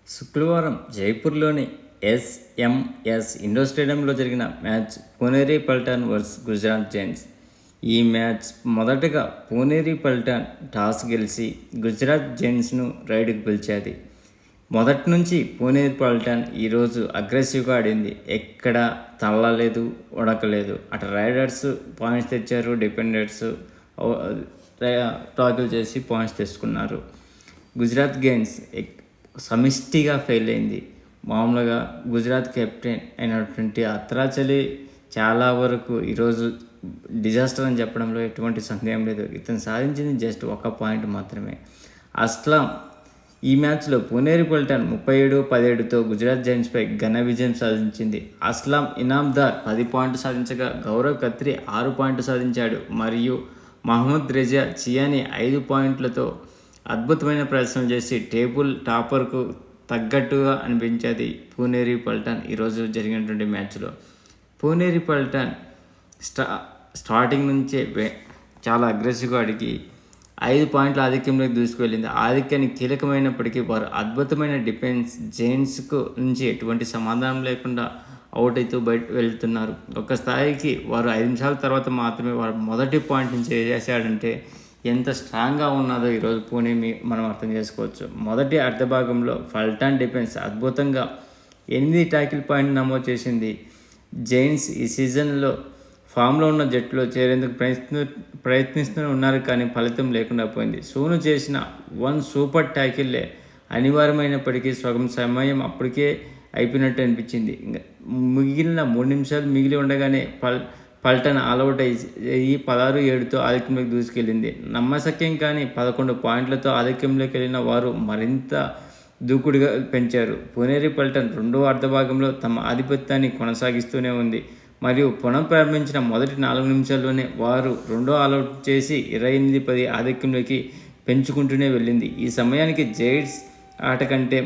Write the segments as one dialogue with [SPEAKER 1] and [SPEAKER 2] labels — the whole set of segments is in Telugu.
[SPEAKER 1] శుక్రవారం జైపూర్లోని ఎస్ఎంఎస్ ఇండోర్ స్టేడియంలో జరిగిన match Puneri Paltan versus Gujarat Giants. ఈ మ్యాచ్ మొదటగా పునేరి పల్టాన్ టాస్ గెలిచి గుజరాత్ జైంట్స్ను రైడ్కు పిలిచేది. మొదటి నుంచి పునేరి పల్టాన్ ఈరోజు అగ్రెసివ్గా ఆడింది. ఎక్కడ తల్లలేదు, ఉడకలేదు. అటు రైడర్స్ పాయింట్స్ తెచ్చారు, డిఫెండర్స్ టాకిల్ చేసి పాయింట్స్ తెచ్చుకున్నారు. గుజరాత్ జైంట్స్ సమిష్టిగా ఫెయిల్ అయింది. మామూలుగా గుజరాత్ కెప్టెన్ అయినటువంటి అత్రాచలి చాలా వరకు ఈరోజు డిజాస్టర్ అని చెప్పడంలో ఎటువంటి సందేహం లేదు. ఇతను సాధించింది జస్ట్ ఒక పాయింట్ మాత్రమే. అస్లాం ఈ మ్యాచ్లో పునేరి పల్టాన్ 37-17తో గుజరాత్ జైంట్స్పై ఘన విజయం సాధించింది. అస్లాం ఇనామ్దార్ 10 పాయింట్లు సాధించగా గౌరవ్ ఖత్రి 6 పాయింట్లు సాధించాడు. మరియు మహమ్మద్ రెజా చియాని 5 పాయింట్లతో అద్భుతమైన ప్రదర్శన చేసి టేబుల్ టాపర్కు తగ్గట్టుగా అనిపించేది పునేరి పల్టాన్ ఈరోజు జరిగినటువంటి మ్యాచ్లో. పునేరి పల్టాన్ స్టార్టింగ్ నుంచే చాలా అగ్రెసివ్గా అడిగి 5 పాయింట్ల ఆధిక్యంలోకి దూసుకువెళ్ళింది. ఆధిక్యానికి కీలకమైనప్పటికీ వారు అద్భుతమైన డిఫెన్స్ జైంట్స్కు నుంచి ఎటువంటి సమాధానం లేకుండా అవుట్ అవుతూ బయట వెళ్తున్నారు. ఒక స్థాయికి వారు 5 నిమిషాల తర్వాత మాత్రమే వారు మొదటి పాయింట్ నుంచి చేశాడంటే ఎంత స్ట్రాంగ్గా ఉన్నదో ఈరోజు పూణే మనం అర్థం చేసుకోవచ్చు. మొదటి అర్ధభాగంలో పల్టాన్ డిఫెన్స్ అద్భుతంగా 8 ట్యాకిల్ పాయింట్ నమోదు చేసింది. జైంట్స్ ఈ సీజన్లో ఫామ్లో ఉన్న జట్టులో చేరేందుకు ప్రయత్నిస్తూనే ఉన్నారు, కానీ ఫలితం లేకుండా పోయింది. సోను చేసిన 1 సూపర్ ట్యాకిల్లే అనివార్యమైనప్పటికీ సగం సమయం అప్పటికే అయిపోయినట్టు అనిపించింది. మిగిలిన 3 నిమిషాలు మిగిలి ఉండగానే పల్టాన్ ఆల్అవుట్ అయ్యి 16-7తో ఆధిక్యంలోకి దూసుకెళ్ళింది. నమ్మశక్యం కానీ 11 పాయింట్లతో ఆధిక్యంలోకి వెళ్ళిన వారు మరింత దూకుడుగా పెంచారు. పునేరి పల్టాన్ రెండవ అర్ధభాగంలో తమ ఆధిపత్యాన్ని కొనసాగిస్తూనే ఉంది మరియు పునఃప్రారంభించిన మొదటి 4 నిమిషాల్లోనే వారు రెండో ఆల్అవుట్ చేసి 28-10 ఆధిక్యంలోకి పెంచుకుంటూనే వెళ్ళింది. ఈ సమయానికి జైంట్స్ ఆట కంటే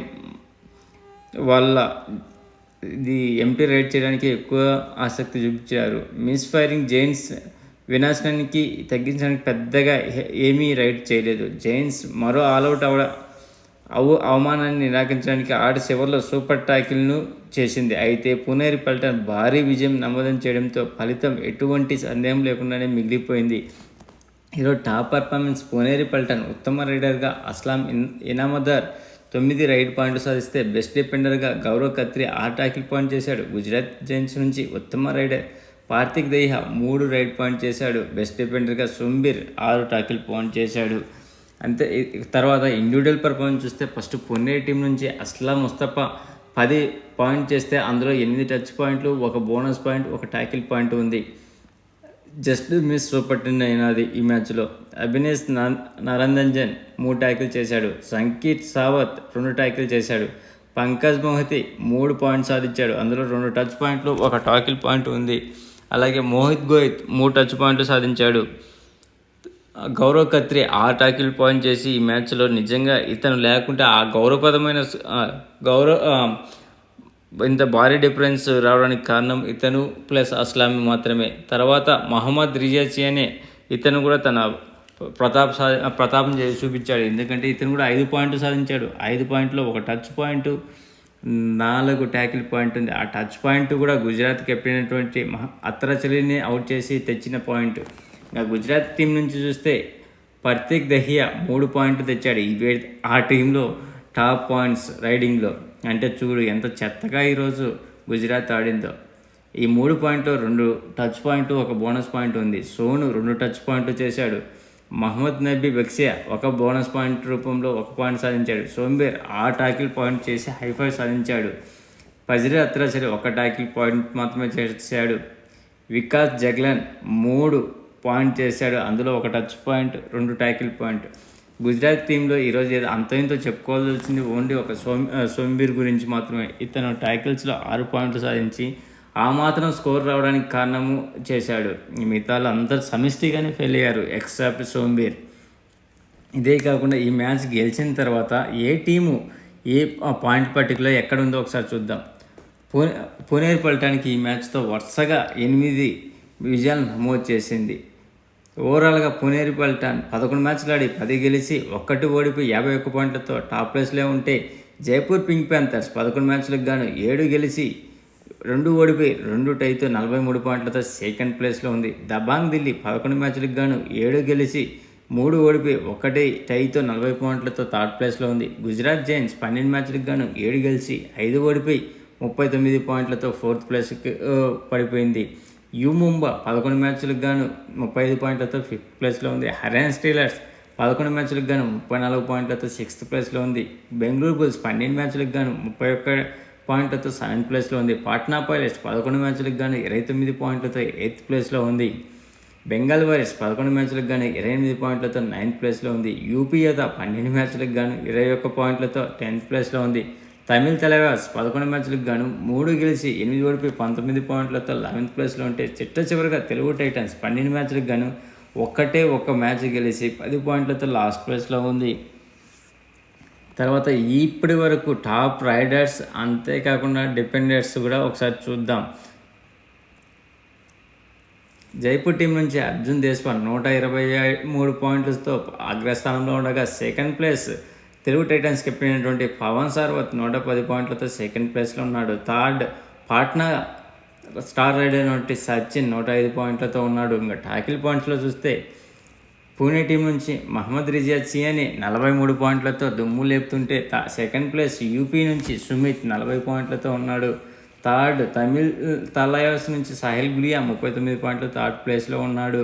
[SPEAKER 1] వాళ్ళ ఎంటీ రైడ్ చేయడానికి ఎక్కువ ఆసక్తి చూపించారు. మిస్ ఫైరింగ్ జైంట్స్ వినాశనానికి తగ్గించడానికి పెద్దగా ఏమీ రైడ్ చేయలేదు. జైంట్స్ మరో ఆల్అవుట్ అవమానాన్ని నిరాకరించడానికి ఆట చివరిలో సూపర్ ట్యాకిల్ను చేసింది. అయితే పునేరి పల్టాన్ భారీ విజయం నమోదు చేయడంతో ఫలితం ఎటువంటి సందేహం లేకుండానే మిగిలిపోయింది. ఈరోజు టాప్ పర్ఫార్మెన్స్ పునేరి పల్టాన్ ఉత్తమ రైడర్గా అస్లాం ఇనామదార్ 9 రైడ్ పాయింట్లు సాధిస్తే బెస్ట్ డిఫెండర్గా గౌరవ్ ఖత్రి 6 ట్యాకిల్ పాయింట్ చేశాడు. గుజరాత్ జైంట్స్ నుంచి ఉత్తమ raider Parthik Dahiya 3 raid point చేశాడు. బెస్ట్ డిఫెండర్గా సుంబీర్ 6 ట్యాకిల్ పాయింట్ చేశాడు. అంతే. తర్వాత ఇండివిజువల్ పర్ఫార్మెన్స్ చూస్తే ఫస్ట్ పునేరి టీం నుంచి అస్లాం ముస్తఫా 10 పాయింట్ చేస్తే అందులో 8 టచ్ పాయింట్లు, 1 బోనస్ పాయింట్, 1 ట్యాకిల్ పాయింట్ ఉంది. జస్ట్ మిస్ సూపర్ 10 అయినది ఈ మ్యాచ్లో. అభినేష్ నరంజన్ 3 ట్యాకిల్ చేశాడు. సంకీత్ సావత్ 2 ట్యాకిల్ చేశాడు. పంకజ్ మోహితి 3 పాయింట్స్ సాధించాడు. అందులో 2 టచ్ పాయింట్లు, 1 ట్యాకిల్ పాయింట్ ఉంది. అలాగే మోహిత్ గోయత్ 3 టచ్ పాయింట్లు సాధించాడు. గౌరవ్ ఖత్రి 6 ట్యాకిల్ పాయింట్ చేసి ఈ మ్యాచ్లో నిజంగా ఇతను లేకుంటే ఆ గౌరవప్రదమైన ఇంత భారీ డిఫరెన్స్ రావడానికి కారణం ఇతను ప్లస్ అస్లామి మాత్రమే. తర్వాత మహమ్మద్ రిజా చియానే ఇతను కూడా తన ప్రతాపం చూపించాడు. ఎందుకంటే ఇతను కూడా 5 పాయింట్లు సాధించాడు. 5 పాయింట్లో 1 టచ్ పాయింట్, 4 ట్యాకిల్ పాయింట్ ఉంది. ఆ టచ్ పాయింట్ కూడా గుజరాత్ కెప్టెన్ అయినటువంటి అత్రాచలిని అవుట్ చేసి తెచ్చిన పాయింట్. ఇంకా గుజరాత్ టీం నుంచి చూస్తే పార్థిక్ దహియా 3 పాయింట్లు తెచ్చాడు. ఆ టీంలో టాప్ పాయింట్స్ రైడింగ్లో. అంటే చూడు ఎంత చెత్తగా ఈరోజు గుజరాత్ ఆడిందో. ఈ 3 పాయింట్లు 2 టచ్ పాయింట్, 1 బోనస్ పాయింట్ ఉంది. సోను 2 టచ్ పాయింట్లు చేశాడు. మహమ్మద్ నబీ బక్సియా 1 బోనస్ పాయింట్ రూపంలో 1 పాయింట్ సాధించాడు. సోంబేర్ 6 ట్యాకిల్ పాయింట్ చేసి హైఫై సాధించాడు. పజిరే అత్రాచలి 1 ట్యాకిల్ పాయింట్ మాత్రమే చేశాడు. వికాస్ జగ్లాన్ 3 పాయింట్ చేశాడు. అందులో 1 touch point, 2 tackle point. Gujarat టీంలో ఈరోజు ఏదో అంతో చెప్పుకోవాల్సింది ఓన్లీ ఒక సోంబీర్ గురించి మాత్రమే. ఇతను ట్యాకిల్స్లో 6 పాయింట్లు సాధించి ఆ మాత్రం స్కోర్ రావడానికి కారణము చేశాడు. మిగతాలు అందరూ సమిష్టిగానే ఫెయిల్ అయ్యారు ఎక్సెప్ట్ సోంబీర్. ఇదే కాకుండా ఈ మ్యాచ్ గెలిచిన తర్వాత ఏ టీము ఏ పాయింట్ పట్టికలో ఎక్కడుందో ఒకసారి చూద్దాం. పునేరి పల్టానికి ఈ మ్యాచ్తో వరుసగా 8 విజయాలు నమోదు చేసింది. ఓవరాల్గా పునేరి పల్టాన్ 11 మ్యాచ్లు ఆడి 10 గెలిచి 1 ఓడిపోయి 51 పాయింట్లతో టాప్ ప్లేస్లో ఉంటే జైపూర్ పింక్ ప్యాంథర్స్ 11 మ్యాచ్లకు గాను 7 గెలిచి 2 ఓడిపోయి 2 టైతో 43 పాయింట్లతో సెకండ్ ప్లేస్లో ఉంది. దబాంగ్ ఢిల్లీ 11 మ్యాచ్లకు గాను 7 గెలిచి 3 ఓడిపోయి 1 టైతో 40 పాయింట్లతో థర్డ్ ప్లేస్లో ఉంది. గుజరాత్ జైన్స్ 12 మ్యాచ్లకు గాను 7 గెలిచి 5 ఓడిపోయి 39 పాయింట్లతో ఫోర్త్ ప్లేస్కి పడిపోయింది. ముంబా 11 మ్యాచ్లకు గాను 35 పాయింట్లతో ఫిఫ్త్ ప్లేస్లో ఉంది. హర్యానా స్టీలర్స్ 11 మ్యాచ్లకు గాను 34 పాయింట్లతో సిక్స్త్ ప్లేస్లో ఉంది. బెంగళూరు బుల్స్ 12 మ్యాచ్లకు గాను 31 పాయింట్లతో సెవెంత్ ప్లేస్లో ఉంది. పాట్నా పైరేట్స్ 11 మ్యాచ్లకు గాను 29 పాయింట్లతో ఎయిత్ ప్లేస్లో ఉంది. బెంగాల్ వారియర్స్ 11 మ్యాచ్లకు గాను 28 పాయింట్లతో నైన్త్ ప్లేస్లో ఉంది. యూపీ యోధా 12 మ్యాచ్లకు గాను 21 పాయింట్లతో 10th ప్లేస్లో ఉంది. తమిళ్ తలవాస్ 11 మ్యాచ్లకు గాను 3 గెలిచి 8 ఓడిపోయి 19 పాయింట్లతో 11th ప్లేస్లో ఉంటే చివరిగా తెలుగు టైటన్స్ 12 మ్యాచ్లకు గాను ఒక్క మ్యాచ్ గెలిచి 10 పాయింట్లతో లాస్ట్ ప్లేస్లో ఉంది. తర్వాత ఇప్పటి వరకు టాప్ రైడర్స్ అంతేకాకుండా డిపెండర్స్ కూడా ఒకసారి చూద్దాం. జైపూర్ టీం నుంచి అర్జున్ దేశ్పాండే 123 పాయింట్లతో అగ్రస్థానంలో ఉండగా second place Telugu Titans captain అయినటువంటి పవన్ సార్వత్ 110 పాయింట్లతో సెకండ్ ప్లేస్లో ఉన్నాడు. థర్డ్ పాట్నా స్టార్ రైడర్ అయినటువంటి సచిన్ 105 పాయింట్లతో ఉన్నాడు. ఇంకా టాకిల్ పాయింట్స్లో చూస్తే పూణే టీం నుంచి మహమ్మద్ రిజియా సియాని 43 పాయింట్లతో దుమ్ము లేపుతుంటే సెకండ్ ప్లేస్ యూపీ నుంచి సుమిత్ 40 పాయింట్లతో ఉన్నాడు. థర్డ్ తమిళ్ తలవాస్ నుంచి సాహిల్ గులియా 39 పాయింట్లు థర్డ్ ప్లేస్లో ఉన్నాడు.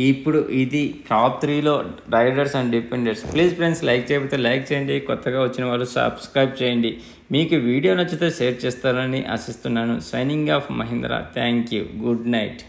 [SPEAKER 1] ఇప్పుడు ఇది టాప్ 3లో raiders and defenders. Please friends, like చేయకపోతే లైక్ చేయండి, కొత్తగా వచ్చిన వాళ్ళు సబ్స్క్రైబ్ చేయండి. మీకు వీడియో నచ్చితే షేర్ చేస్తారని ఆశిస్తున్నాను. Signing off Mahendra. Thank you. Good night.